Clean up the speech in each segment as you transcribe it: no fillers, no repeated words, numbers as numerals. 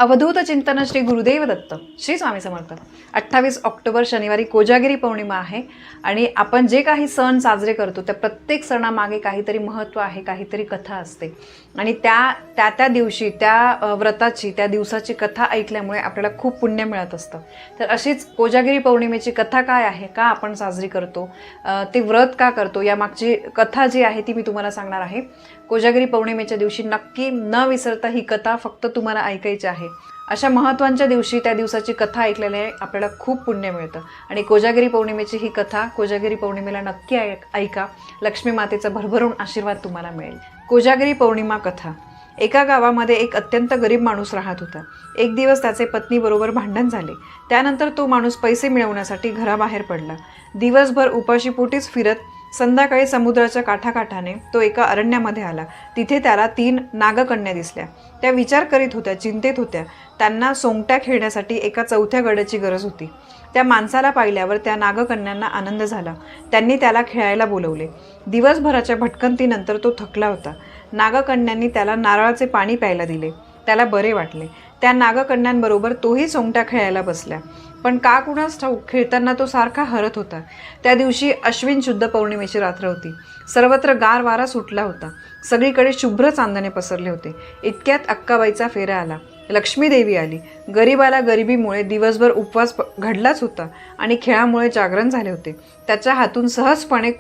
अवधूत चिंतन श्री गुरुदेव दत्त श्री स्वामी समर्थ। 28 ऑक्टोबर शनिवारी कोजागिरी पौर्णिमा आहे आणि आपण जे काही सण साजरे करतो त्या प्रत्येक सणामागे काहीतरी महत्त्व आहे, काहीतरी कथा असते आणि त्या दिवशी त्या व्रताची त्या दिवसाची कथा ऐकल्यामुळे आपल्याला खूप पुण्य मिळत असतं। तर अशीच कोजागिरी पौर्णिमेची कथा काय आहे, का आपण साजरी करतो, ते व्रत का करतो, यामागची कथा जी आहे ती मी तुम्हाला सांगणार आहे। कोजागिरी पौर्णिमेच्या दिवशी नक्की न विसरता ही कथा फक्त तुम्हाला ऐकायची आहे। अशा महत्त्वाच्या दिवशी त्या दिवसाची कथा ऐकल्याने आपल्याला खूप पुण्य मिळतं आणि कोजागिरी पौर्णिमेची ही कथा कोजागिरी पौर्णिमेला नक्की ऐका। लक्ष्मी मातेचा भरभरून आशीर्वाद तुम्हाला मिळेल। कोजागिरी पौर्णिमा कथा। एका गावामध्ये एक अत्यंत गरीब माणूस राहत होता। एक दिवस त्याचे पत्नीबरोबर भांडण झाले। त्यानंतर तो माणूस पैसे मिळवण्यासाठी घराबाहेर पडला। दिवसभर उपाशीपोटीच फिरत संध्याकाळी समुद्राच्या काठाकाठाने तो एका अरण्यामध्ये आला। तिथे त्याला 3 नागकन्या दिसल्या। त्या विचार करीत होत्या, चिंतेत होत्या। त्यांना सोंगट्या खेळण्यासाठी एका चौथ्या गड्याची गरज होती। त्या माणसाला पाहिल्यावर त्या नागकन्यांना आनंद झाला। त्यांनी त्याला खेळायला बोलवले। दिवसभराच्या भटकंतीनंतर तो थकला होता। नागकन्यांनी त्याला नारळाचे पाणी प्यायला दिले। त्याला बरे वाटले। त्या नागकन्यांबरोबर तोही सोंगट्या खेळायला बसला। पण का कुणास ठाऊक खेळताना तो सारखा हरत होता। त्या दिवशी अश्विन शुद्ध पौर्णिमेची रात्र होती। सर्वत्र गार वारा सुटला होता। सगळीकडे शुभ्र चांदणे पसरले होते। इतक्यात अक्काबाईचा फेरा आला। लक्ष्मी देवी आली। गरीबाला गरिबीमुळे दिवसभर उपवास घडलाच होता आणि खेळामुळे जागरण झाले होते। त्याच्या हातून सहजपणे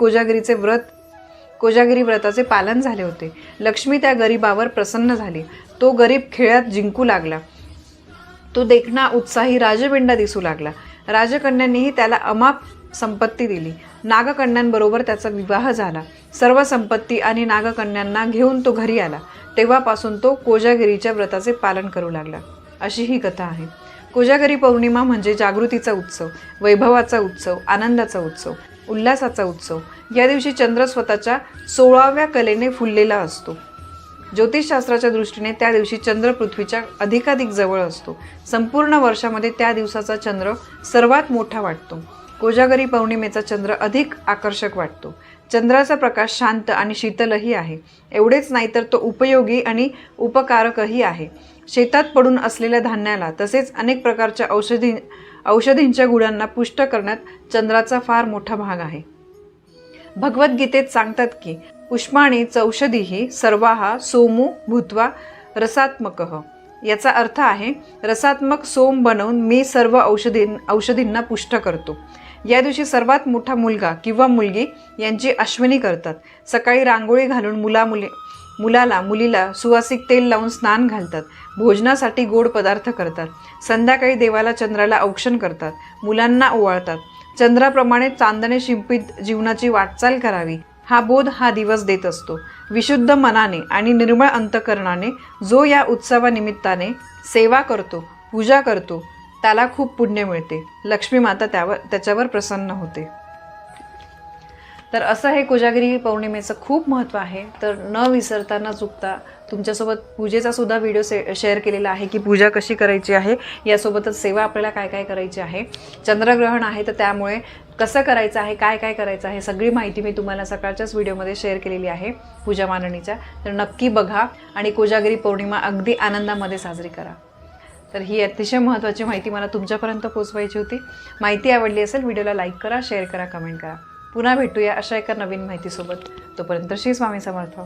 कोजागिरी व्रताचे पालन झाले होते। लक्ष्मी त्या गरीबावर प्रसन्न झाली। तो गरीब खेळात जिंकू लागला। तो देखणा उत्साही राजबिंडा दिसू लागला। राजकन्यांनीही त्याला अमाप संपत्ती दिली। नागकन्यांबरोबर त्याचा विवाह झाला। सर्व संपत्ती आणि नागकन्यांना घेऊन तो घरी आला। तेव्हापासून तो कोजागिरीच्या व्रताचे पालन करू लागला। अशी ही कथा आहे। कोजागिरी पौर्णिमा म्हणजे जागृतीचा उत्सव, वैभवाचा उत्सव, आनंदाचा उत्सव, उल्हासाचा उत्सव। या दिवशी चंद्र स्वतःच्या 16व्या कलेने फुललेला असतो। ज्योतिषशास्त्राच्या दृष्टीने त्या दिवशी चंद्र पृथ्वीच्या अधिकाधिक जवळ असतो। संपूर्ण वर्षामध्ये त्या दिवसाचा चंद्र सर्वात मोठा वाटतो। कोजागिरी पौर्णिमेचा चंद्र अधिक आकर्षक वाटतो। चंद्राचा प्रकाश शांत आणि शीतलही आहे। एवढेच नाही तर तो उपयोगी आणि उपकारकही आहे। शेतात पडून असलेल्या धान्याला तसेच अनेक प्रकारच्या औषधींच्या गुणांना पुष्ट करण्यात चंद्राचा फार मोठा भाग आहे। भगवद्गीतेत सांगतात की पुष्पाणि चौषधीः सर्वाः सोमो भूत्वा रसात्मकः। याचा अर्थ आहे रसात्मक सोम बनवून मी सर्व औषधींना पुष्ट करतो। या दिवशी सर्वात मोठा मुलगा किंवा मुलगी यांची अश्विनी करतात। सकाळी रांगोळी घालून मुलीला सुवासिक तेल लावून स्नान घालतात। भोजनासाठी गोड पदार्थ करतात। संध्याकाळी देवाला चंद्राला औक्षण करतात। मुलांना ओवाळतात। चंद्राप्रमाणे चांदणे शिंपीत जीवनाची वाटचाल करावी हा बोध हा दिवस देत असतो। विशुद्ध मनाने आणि निर्मळ अंतकरणाने जो या उत्सवानिमित्ताने सेवा करतो, पूजा करतो त्याला खूप पुण्य मिळते। लक्ष्मी माता त्याच्यावर प्रसन्न होते। तर असं हे कोजागिरी पौर्णिमेचं खूप महत्त्व आहे। तर न विसरता न चुकता तुमच्यासोबत पूजेचा सुद्धा व्हिडिओ शेअर केलेला आहे की पूजा कशी करायची आहे, यासोबतच सेवा आपल्याला काय काय करायची आहे। चंद्रग्रहण आहे तर त्यामुळे कसं करायचं आहे, काय काय करायचं आहे, सगळी माहिती मी तुम्हाला सकाळच्याच व्हिडिओमध्ये शेअर केलेली आहे पूजा मांडणीच्या। तर नक्की बघा आणि कोजागिरी पौर्णिमा अगदी आनंदामध्ये साजरी करा। तर ही अतिशय महत्त्वाची माहिती मला तुमच्यापर्यंत पोहोचवायची होती। माहिती आवडली असेल व्हिडिओला लाईक करा, शेअर करा, कमेंट करा। पुन्हा भेटूया अशा एका नवीन माहितीसोबत। तोपर्यंत श्री स्वामी समर्थ।